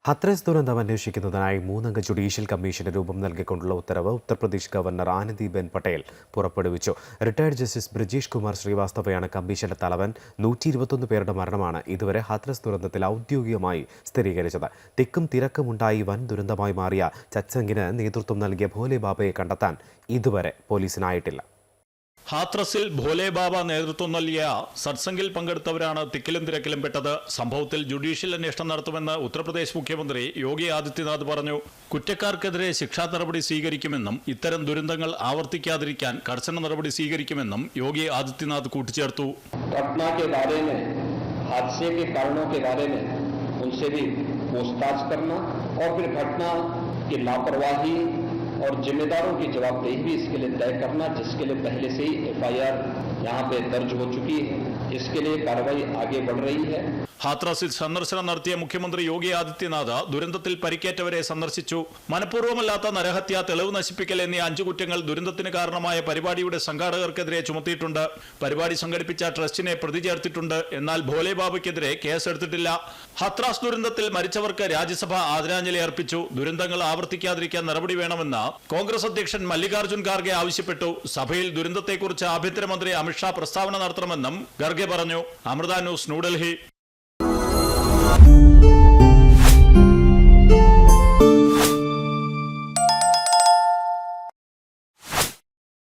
ഹത്രസ് ദുരന്തം അന്വേഷിക്കുന്നതിനായി 3 അംഗ judicial commission രൂപം നൽകിക്കൊണ്ടുള്ള ഉത്തരവ് ഉത്തർപ്രദേശ് ഗവർണർ ആനന്ദിബെൻ പട്ടേൽ പുറപ്പെടുവിച്ചു. റിട്ടയർഡ് ജസ്റ്റിസ് ബ്രിജേഷ് കുമാർ ശ്രീവാസ്തവയാണ് കമ്മീഷന്റെ തലവൻ. 121 പേരുടെ മരണമാണ് ഇതുവരെ ഹത്രസ് ദുരന്തത്തിൽ ഔദ്യോഗികമായി സ്ഥിരീകരിച്ചത്. തിക്കും തിരക്കുമുണ്ടായി വൻ ദുരന്തമായി മാറിയ സത്സംഗിന് നേതൃത്വം നൽകിയ ഭോലെ ബാബയെ കണ്ടെത്താൻ ഇതുവരെ പോലീസിനായിട്ടില്ല. ഹാത്രസിൽ ഭോലെ ബാബ നേതൃത്വം നൽകിയ സത്സംഗിൽ പങ്കെടുത്തവരാണ് തിക്കിലും തിരക്കിലും പെട്ടത്. സംഭവത്തിൽ ജുഡീഷ്യൽ അന്വേഷണം നടത്തുമെന്ന് ഉത്തർപ്രദേശ് മുഖ്യമന്ത്രി യോഗി ആദിത്യനാഥ് പറഞ്ഞു. കുറ്റക്കാർക്കെതിരെ ശിക്ഷാ നടപടി സ്വീകരിക്കുമെന്നും ഇത്തരം ദുരന്തങ്ങൾ ആവർത്തിക്കാതിരിക്കാൻ കർശന നടപടി സ്വീകരിക്കുമെന്നും യോഗി ആദിത്യനാഥ് കൂട്ടിച്ചേർത്തു. और जिम्मेदारों की जवाबदेही भी इसके लिए तय करना, जिसके लिए पहले से ही FIR यहाँ पे दर्ज हो चुकी है. इसके लिए कार्रवाई आगे बढ़ रही है. ഹാത്രസിൽ സന്ദർശനം നടത്തിയ മുഖ്യമന്ത്രി യോഗി ആദിത്യനാഥ് ദുരന്തത്തിൽ പരിക്കേറ്റവരെ സന്ദർശിച്ചു. മനഃപൂർവ്വമല്ലാത്ത നരഹത്യ, തെളിവ് നശിപ്പിക്കൽ എന്നീ 5 കുറ്റങ്ങൾ ദുരന്തത്തിന് കാരണമായ പരിപാടിയുടെ സംഘാടകർക്കെതിരെ ചുമത്തിയിട്ടുണ്ട്. പരിപാടി സംഘടിപ്പിച്ച ട്രസ്റ്റിനെ പ്രതി ചേർത്തിട്ടുണ്ട്. എന്നാൽ ഭോലെ ബാബയ്ക്കെതിരെ കേസെടുത്തിട്ടില്ല. ഹത്രാസ് ദുരന്തത്തിൽ മരിച്ചവർക്ക് രാജ്യസഭ ആദരാഞ്ജലി അർപ്പിച്ചു. ദുരന്തങ്ങൾ ആവർത്തിക്കാതിരിക്കാൻ നടപടി വേണമെന്ന് കോൺഗ്രസ് അധ്യക്ഷൻ മല്ലികാർജ്ജുൻ ഖാർഗെ ആവശ്യപ്പെട്ടു. സഭയിൽ ദുരന്തത്തെക്കുറിച്ച് ആഭ്യന്തരമന്ത്രി അമിത്ഷാ പ്രസ്താവന നടത്തണമെന്നും ഖാർഗെ പറഞ്ഞു. അമൃത ന്യൂസ്, ന്യൂഡൽഹി.